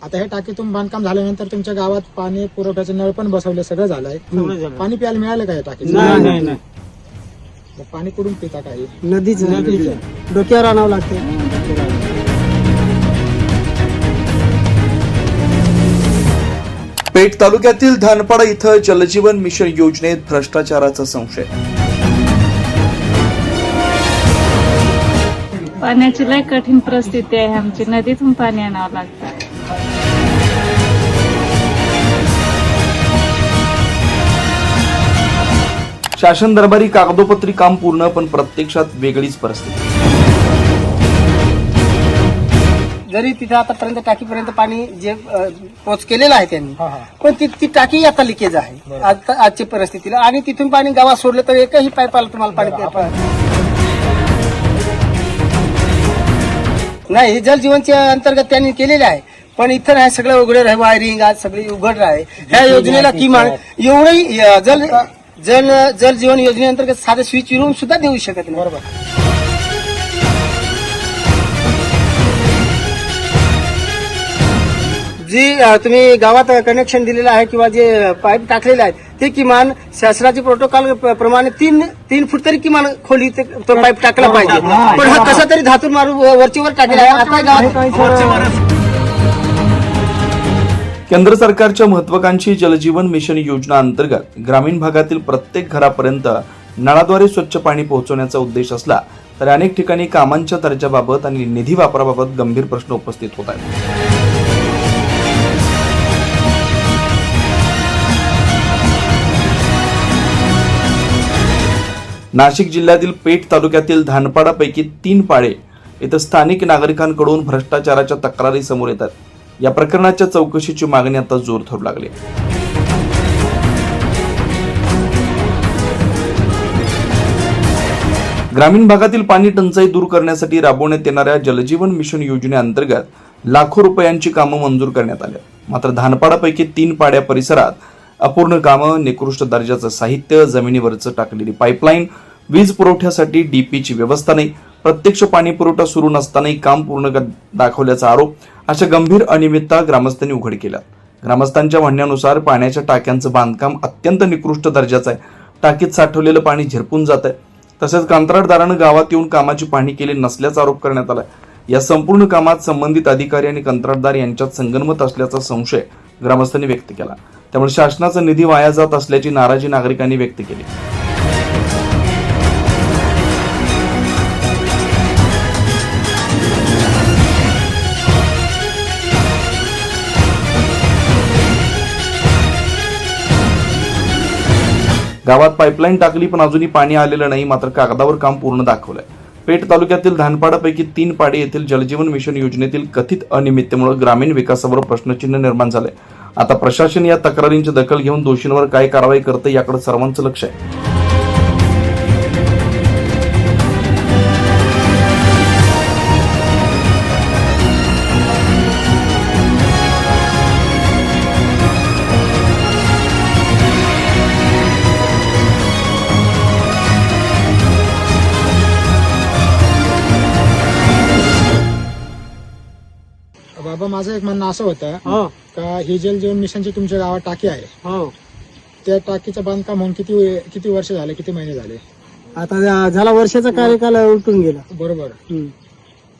आता हे टाकीतून बांधकाम झाल्यानंतर तुमच्या गावात पाणी पुरवठ्याचे नळ पण बसवले, सगळं झालंय. पाणी प्यायला मिळालं का या टाकीचं? नाही. मग पाणी कुठून पिता काही? नदीचं डोक्यावर आणावं लागते. पेठ तालुक्यातील धानपाडा इथं जलजीवन मिशन योजनेत भ्रष्टाचाराचा संशय. पाण्याची लय कठीण परिस्थिती आहे आमची, नदीतून पाणी आणावं लागतं. शासन दरबारी कागदोपत्री काम पूर्ण, पण प्रत्यक्षात वेगळीच परिस्थिती. जरी तिथे आतापर्यंत टाकीपर्यंत पाणी जे पोच केलेलं आहे त्यांनी, पण ती टाकी आता लिकेज आहे आजची परिस्थितीला. आणि तिथून पाणी गावात सोडलं तर एकही पाईपाला तुम्हाला पाणी नाही. हे जलजीवनच्या अंतर्गत त्यांनी केलेले आहे, पण इथं नाही, सगळं उघड आहे. वायरिंग आज सगळी उघड आहे. ह्या योजनेला किमान एवढंही जल जीवन योजनेअंतर्गत साधं स्विच रूम सुद्धा देऊ शकत नाही. बरोबर. जी तुम्ही गावात कनेक्शन दिलेलं आहे किंवा जे पाईप टाकलेले आहेत ते किमान शासनाचे प्रोटोकॉल प्रमाणे तीन फूट तरी किमान खोली तो पाईप टाकला पाहिजे. पण हा कसा तरी धातून मारून वरचीवर टाकलेला आहे. आता गावात केंद्र सरकारच्या महत्वाकांक्षी जलजीवन मिशन योजना अंतर्गत ग्रामीण भागातील प्रत्येक घरापर्यंत नळाद्वारे स्वच्छ पाणी पोहोचवण्याचा उद्देश असला तरी अनेक ठिकाणी कामांच्या दर्जाबाबत आणि निधी वापराबाबत गंभीर प्रश्न उपस्थित होत आहेत. नाशिक जिल्ह्यातील पेठ तालुक्यातील धानपाडापैकी 3 पाडे इथं स्थानिक नागरिकांकडून भ्रष्टाचाराच्या तक्रारी समोर येतात. या प्रकरणाच्या चौकशीची मागणी आता जोर धरू लागली. ग्रामीण भागातील पाणी टंचाई दूर करण्यासाठी राबवण्यात येणाऱ्या जलजीवन मिशन योजनेअंतर्गत लाखो रुपयांची कामं मंजूर करण्यात आली. मात्र धानपाडापैकी 3 पाड्या परिसरात अपूर्ण कामं, निकृष्ट दर्जाचं साहित्य, जमिनीवरचं टाकलेली पाईपलाईन, वीज पुरवठ्यासाठी डीपीची व्यवस्था नाही, प्रत्यक्ष पाणी पुरवठा सुरू नसतानाही काम पूर्ण दाखवल्याचा आरोप, अशा गंभीर अनियमितता ग्रामस्थांनी उघड केल्या. ग्रामस्थांच्या म्हणण्यानुसार पाण्याच्या टाक्यांचं बांधकाम अत्यंत निकृष्ट दर्जाचं आहे. टाकीत साठवलेलं पाणी झिरपून जात आहे. तसेच कंत्राटदारानं गावात येऊन कामाची पाहणी केली नसल्याचा आरोप करण्यात आला. या संपूर्ण कामात संबंधित अधिकारी आणि कंत्राटदार यांच्यात संगनमत असल्याचा संशय ग्रामस्थांनी व्यक्त केला. त्यामुळे शासनाचा निधी वाया जात असल्याची नाराजी नागरिकांनी व्यक्त केली. गावात पाईपलाईन टाकली पण अजूनही पाणी आलेलं नाही. मात्र कागदावर काम पूर्ण दाखवलंय. पेठ तालुक्यातील धानपाडापैकी 3 पाडे येथील जलजीवन मिशन योजनेतील कथित अनियमिततेमुळे ग्रामीण विकासावर प्रश्नचिन्ह निर्माण झालंय. आता प्रशासन या तक्रारींची दखल घेऊन दोषींवर काय कारवाई करतं याकडे सर्वांचं लक्ष आहे. बाबा, माझं एक म्हणणं असं होतं का ही जलजीवन मिशनची तुमच्या गावात टाकी आहे, त्या टाकीचं बांधकाम होऊन किती वर्ष झाले, किती महिने झाले? आता झाला वर्षाचा कार्यकाल उलटून गेला. बरोबर.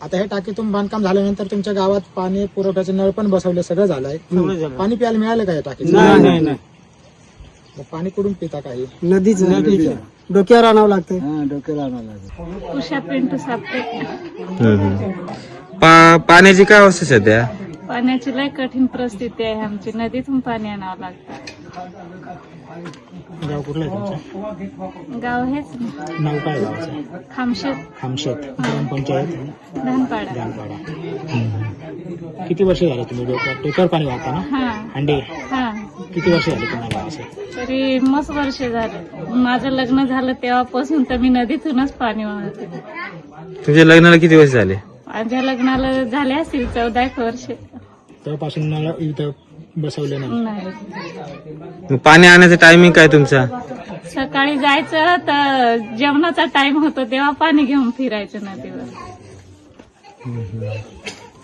आता हे टाकीतून बांधकाम झाल्यानंतर तुमच्या गावात पाणी पुरवठ्याचे नळ पण बसवले, सगळं झालंय. पाणी प्यायला मिळालं का या टाकीचं? नाही. मग पाणी कुठून पिता काही? नदीचं डोक्यावर आणावं लागतं. उषा पिंटू सापटे. पाण्याची काय अवस्था सध्या? पाण्याची लय कठीण परिस्थिती आहे आमची, नदीतून पाणी आणावं लागतं. गाव कुठलं आहे तुमचं? गाव हेच नाव काय गावाचं? खामशेत. ग्रामपंचायत धानपाडा. किती वर्ष झाले तुम्ही डोक्यावर पाणी वाहता ना? अंडे किती वर्ष झाले तुम्हाला असं? तरी मस्त वर्ष झालं. माझं लग्न झालं तेव्हापासून तर मी नदीतूनच पाणी वाहते. तुमच्या लग्नाला किती वर्ष झाले? माझ्या लग्नाला झाले असतील 14 वर्ष. तेव्हापासून नळ इथं बसवले नाही. पाणी आणण्याचं टायमिंग काय तुमचा? सकाळी जायचं तर जेवणाचा टाइम होतो तेव्हा पाणी घेऊन फिरायचं नदीवर.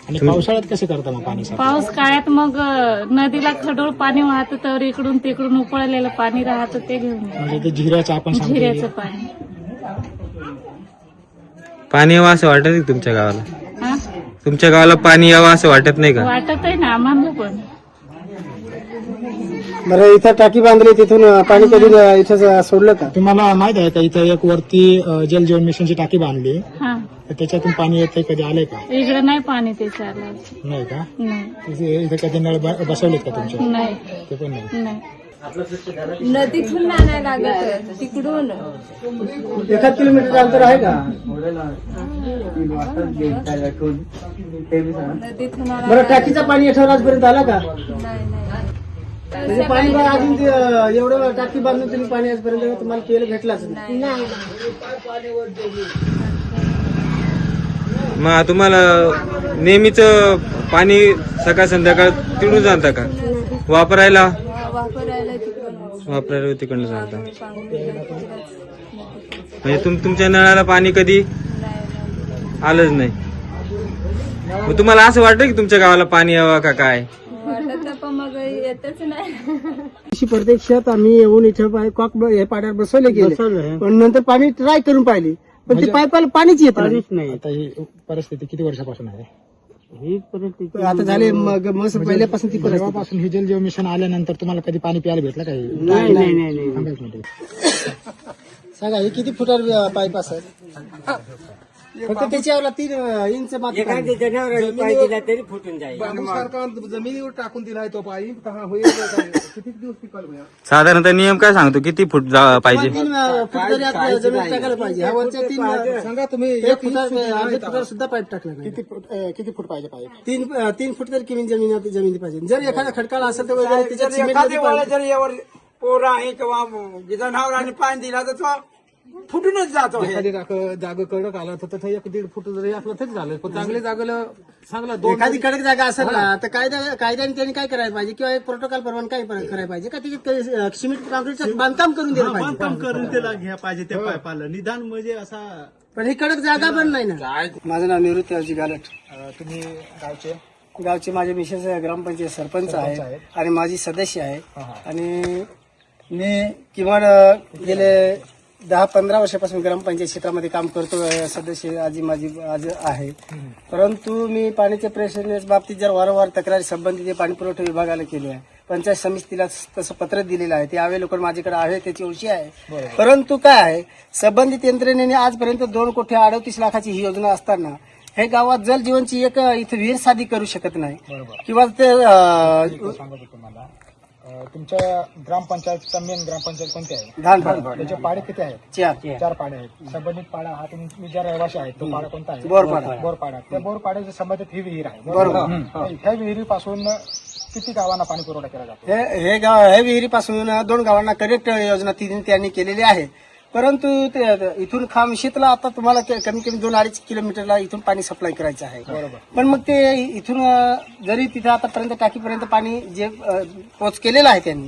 आणि पावसाळ्यात कसं करता मग पाणी साफ? पाऊस काळात मग नदीला खडोळ पाणी वाहतं तर इकडून तिकडून उपळलेलं पाणी राहतं ते घेऊन येतो. म्हणजे ते झिऱ्याचं आपण सांगतो झिऱ्याचं पाणी. पाणी यावं असं वाटत नाही तुमच्या गावाला? हा? तुमच्या गावाला पाणी यावं असं वाटत नाही का? वाटत आहे ना आम्हाला पण. बरं इथं टाकी बांधली तिथून पाणी कधी इथं सोडलं का? तुम्हाला माहित आहे का इथं एक वरती जल जीवन मिशनची टाकी बांधली हा, तर त्याच्यातून पाणी येतंय, कधी आलंय का? इकडे नाही पाणी ते चाललं. नाही का? नाही इथे कधी नळ बसवलेत का तुमचे? नाही ते पण नाही. नाही. नदीतून आणायला लागत तिकडून. 1 किलोमीटर अंतर आहे का? नदीतून बरं टाकीचं पाणी आजपर्यंत आला का? नाही. म्हणजे पाणी बा अजून एवढं टाकी बांधून तुम्ही पाणी आजपर्यंत तुम्हाला केलं भेटलाच नाही. मग तुम्हाला नेहमीच पाणी सकाळ संध्याकाळ तिकडून आणता का? वापरायला वापरायला तिकडून वापरायला तिकडून आणता. म्हणजे तुमच्या नळाला पाणी कधी आलंच नाही. मग तुम्हाला असं वाटतं की तुमच्या गावाला पाणी यावं का काय? वाटत पण मग येतच नाही. अशी प्रत्यक्षात आम्ही येऊन इथे कॉक हे पाड्यावर बसवले गेले, पण नंतर पाणी ट्राय करून पाहिली, पण ते पाईपाला पाणीच येत नाही. आता ही परिस्थिती किती वर्षापासून आहे? आता झाले मग मस्त पहिल्यापासून ती परिस्थिती. जेव्हापासून ही जल जीवन मिशन आल्यानंतर तुम्हाला कधी पाणी प्यायला भेटलं काही? नाही. थांबा एक मिनिट. सांगा हे किती फुटावर पाईप असेल? फक्त त्याच्यावर 3 इंच माती पाणी. जमिनीवर टाकून दिलाय तो पाईप किती दिवस टिकल? साधारणतः नियम काय सांगतो किती फूट पाहिजे? 3 फूट जरी आत जमिनीत टाकायला पाहिजे. ह्या वरच्या 3 सांगा तुम्ही 1 फुटावर सुद्धा पाईप टाकला पाहिजे. किती फूट पाहिजे पाईप? 3 फूट तरी किमी जमिनी पाहिजे. जर एखादा खडकाळा असेल तर त्याच्यात सिमेंट मध्ये पाणी- जर यावर पोरा आहे किंवा जनावरांनी पाणी दिला तर तो फुटूनच जातो. एखादी जागा कडक आला तर तिथे 1-1.5 फूट जरी असलं तरी झालं, पण चांगल्या जागेला चांगला 2 एखादी कडक जागा असेल ना तर कायद्याने त्यांनी काय करायला पाहिजे किंवा एक प्रोटोकॉल प्रमाणे काय करायला पाहिजे का तिथे सिमेंट कॉन्क्रीटचं बांधकाम करून दिलं पाहिजे. करून त्याला घ्या पाहिजे त्या पाईपाला निदान म्हणजे असा. पण ही कडक जागा पण नाही ना. माझं नाव निवृत्ती अवजी गालट. तुम्ही गावचे माझे मिसेस ग्रामपंचायत सरपंच आहे आणि माझी सदस्य आहे. आणि मी किमान गेले 10-15 वर्षापासून ग्रामपंचायत क्षेत्रामध्ये काम करतो. सदस्य आजी माझी आज आहे. परंतु मी पाण्याच्या प्रेशरनेस बाबतीत जर वारंवार तक्रारी संबंधित पाणी पुरवठा विभागाला केली आहे. पंचायत समितीला तसं पत्र दिलेलं आहे. ते आवे लोक माझ्याकडे आहे, त्याची विषय आहे. परंतु काय आहे, संबंधित यंत्रणेने आजपर्यंत 2,38 लाखाची ही योजना असताना हे गावात जल जीवनची एक इथे विहीर साधी करू शकत नाही किंवा ते सांगतो तुम्हाला. तुमच्या ग्रामपंचायतचा मेन ग्रामपंचायत कोणती आहे? धानपाड त्याचे पाडे किती आहेत? 4 पाडे आहेत. संबंधित पाडा हा तुम्ही ज्या रहिवासी आहेत तो पाडा कोणता आहे? बोरपाडा. बोरपाडा. त्या बोरपाड्याच्या संबंधित ही विहीर आहे. बरोबर. ह्या विहिरीपासून किती गावांना पाणी पुरवठा केला जातो? हे विहिरीपासून 2 गावांना करेक्ट योजना त्यांनी केलेली आहे. परंतु इथून खामशीतला आता तुम्हाला कमी कमी 2-2.5 किलोमीटरला इथून पाणी सप्लाय करायचं आहे. बरोबर. पण मग ते इथून जरी तिथे आतापर्यंत टाकीपर्यंत पाणी जे पोच केलेलं आहे त्यांनी,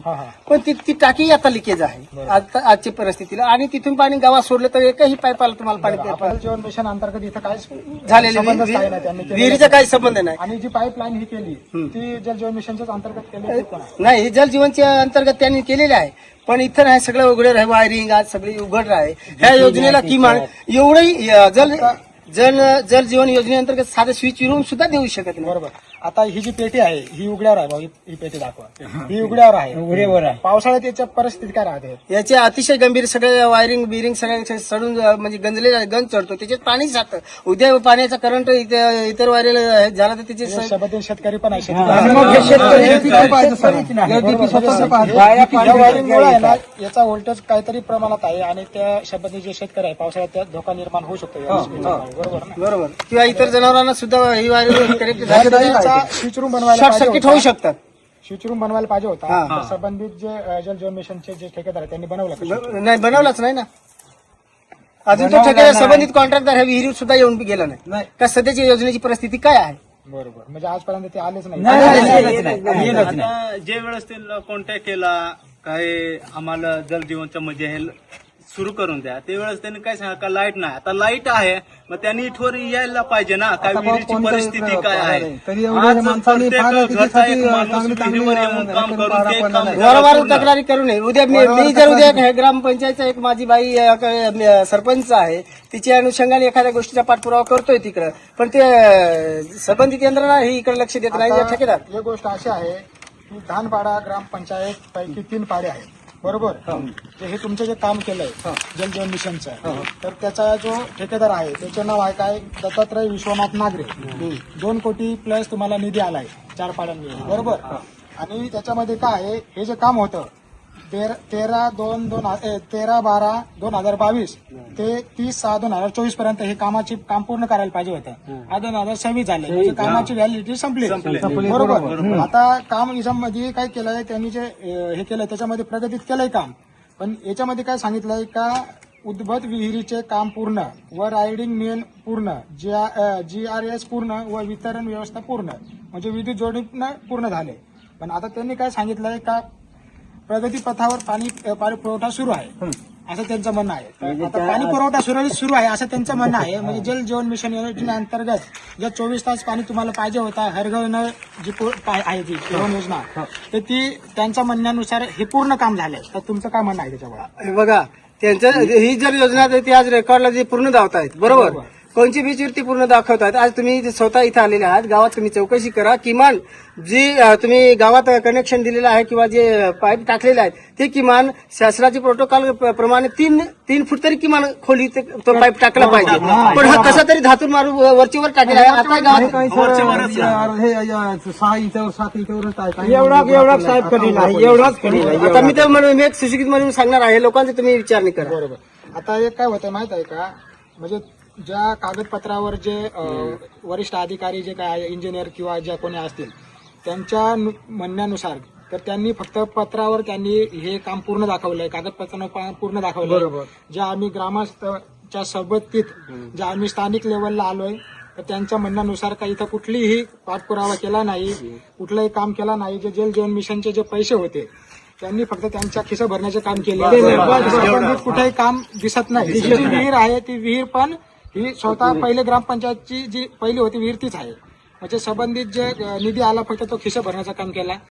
पण ती टाकी आता लिकेज आहे आजची परिस्थितीला. आणि तिथून पाणी गावात सोडलं तर एकही पाईपाला तुम्हाला पाणी जीवन मिशन अंतर्गत इथं काय झालेलं विहिरीचा काही संबंध नाही. आणि जी पाईपलाईन ही केली ती जल जीवन मिशनच्याच अंतर्गत केली नाही. हे जल जीवनच्या अंतर्गत त्यांनी केलेले आहे. पण इथं नाही, सगळं उघडं आहे. वायरिंग आज सगळी उघड आहे. ह्या योजनेला किमान एवढंही जल जीवन योजनेअंतर्गत साधं स्विच विरून सुद्धा देऊ शकत नाही. बरोबर. आता ही जी पेटी आहे ही उघड्यावर आहे भाऊ. ही पेटी दाखवा. ही उघड्यावर आहे. पावसाळ्यात याच्या परिस्थिती काय राहते? याचे अतिशय गंभीर सगळे वायरिंग बिरिंग सगळ्या सडून म्हणजे गंज चढतो. त्याच्यात पाणी जातं. उद्या पाण्याचा करंट इतर वायरेला झाला तर त्याचे शहरातील शेतकरी पण आहे. याचा व्होल्टेज काहीतरी प्रमाणात आहे आणि त्या शहरातील जे शेतकरी आहे पावसाळ्यात त्यात धोका निर्माण होऊ शकतो. बरोबर. किंवा इतर जनावरांना सुद्धा ही वायर करेक्ट स्विच रूम बनवायला शॉर्ट सर्किट होऊ शकतात. स्विच रूम बनवायला पाहिजे होता. तर संबंधित जे जल जीवन मिशनचे जे ठेकेदार आहेत त्यांनी बनवलं नाही, बनवलाच नाही ना अजून. तो ठेकेदार संबंधित कॉन्ट्रॅक्टर ह्या विहिरीत सुद्धा येऊन गेला नाही. का सध्याची योजनेची परिस्थिती काय आहे? बरोबर. म्हणजे आजपर्यंत ते आलेच नाही. जे वेळेस त्यांना कॉन्टॅक्ट केला काय आम्हाला जल जीवनचं म्हणजे हे सुरू करून द्या. त्यावेळेस त्यांनी काय सांगा का लाईट नाही, आता लाईट आहे मग त्यांनी इथवर यायला पाहिजे ना, काय विहिरीची परिस्थिती काय आहे. आज प्रत्येक घरचा एक माणूस विहिरीवर येऊन काम करून ते काम वारंवार तक्रारी करू नये. उद्या मी जर उद्या ग्रामपंचायतचा एक माझी बाई सरपंच आहे, तिच्या अनुषंगाने एखाद्या गोष्टीचा पाठपुरावा करतोय तिकडं, पण ते संबंधित यंत्रणा ही इकडे लक्ष देत नाही. ठेकेदार ही गोष्ट अशी आहे की धानपाडा ग्रामपंचायत पैकी 3 पाडे आहेत, बरोबर. हे तुमचं जे काम केलंय जलजीवन मिशनचं, तर त्याचा जो ठेकेदार आहे त्याचं नाव आहे काय, दत्तात्रय विश्वनाथ नागरे. 2 कोटी प्लस तुम्हाला निधी आलाय 4 पाड्यांनी, बरोबर. आणि त्याच्यामध्ये काय आहे, हे जे काम होतं 13/12/2022 ते 30/6/2024 पर्यंत हे काम पूर्ण करायला पाहिजे होतं. आज 2026 झाले, म्हणजे कामाची व्हॅलिडिटी संपली, बरोबर. आता काम निजाममध्ये काय केलंय त्यांनी, जे हे केलंय त्याच्यामध्ये प्रगतीत केलंय काम, पण याच्यामध्ये काय सांगितलंय का उद्भत विहिरीचे काम पूर्ण व रायडिंग मेन पूर्ण, GRS पूर्ण व वितरण व्यवस्था पूर्ण, म्हणजे विद्युत जोडणी पूर्ण झाले. पण आता त्यांनी काय सांगितलंय का प्रगती पथावर पाणी पुरवठा सुरू आहे, असं त्यांचं म्हणणं आहे. आता पाणी पुरवठा सुरू आहे असं त्यांचं म्हणणं आहे. म्हणजे जल जीवन मिशन योजनेअंतर्गत जे 24 तास पाणी तुम्हाला पाहिजे होता, हरघळणं जी आहे ती जीवन योजना, तर ती त्यांच्या म्हणण्यानुसार हे पूर्ण काम झालंय. तर तुमचं काय म्हणणं आहे त्याच्यावर? बघा, त्यांचं ही जर योजना आहे ती आज रेकॉर्डला जे पूर्ण दावतायत, बरोबर. कोणची बीचवरती पूर्ण दाखवतात. आज तुम्ही स्वतः इथं आलेले आहात, गावात तुम्ही चौकशी करा. किमान जी तुम्ही गावात कनेक्शन दिलेलं आहे किंवा जे पाईप टाकलेले आहेत ते किमान शासनाची प्रोटोकॉल प्रमाणे 3 फूट तरी किमान खोली तो पाईप टाकला पाहिजे. पण हा कसा तरी धातून मारून वरचीवर टाकलेला आहे. आता गावात 6 इंचावर 7 इंचावरच आहे. एवढा साहेब कधी नाही, एवढाच कधी नाही. आता मी तर मी एक सुशिक्षित म्हणून सांगणार आहे, लोकांचे तुम्ही विचारणी करा. बरोबर. आता एक काय होतं माहित आहे का, म्हणजे ज्या कागदपत्रावर जे वरिष्ठ अधिकारी जे काय इंजिनियर किंवा ज्या कोणी असतील त्यांच्या म्हणण्यानुसार, तर त्यांनी फक्त पत्रावर त्यांनी हे काम पूर्ण दाखवलंय, कागदपत्रांना पूर्ण दाखवलंय. बरोबर. ज्या आम्ही ग्रामस्थच्या सोबतीत ज्या आम्ही स्थानिक लेवलला आलोय, तर त्यांच्या म्हणण्यानुसार काही इथं कुठलीही पाठपुरावा केला नाही, कुठलंही काम केला नाही. जे जल जीवन मिशनचे जे पैसे होते त्यांनी फक्त त्यांच्या खिसा भरण्याचे काम केले, कुठेही काम दिसत नाही. जी विहीर आहे ती विहीर पण ही स्वतः पहिले ग्रामपंचायतची जी पहिली होती विहीर तीच आहे. म्हणजे संबंधित जे निधी आला फक्त तो खिसा भरण्याचं काम केला.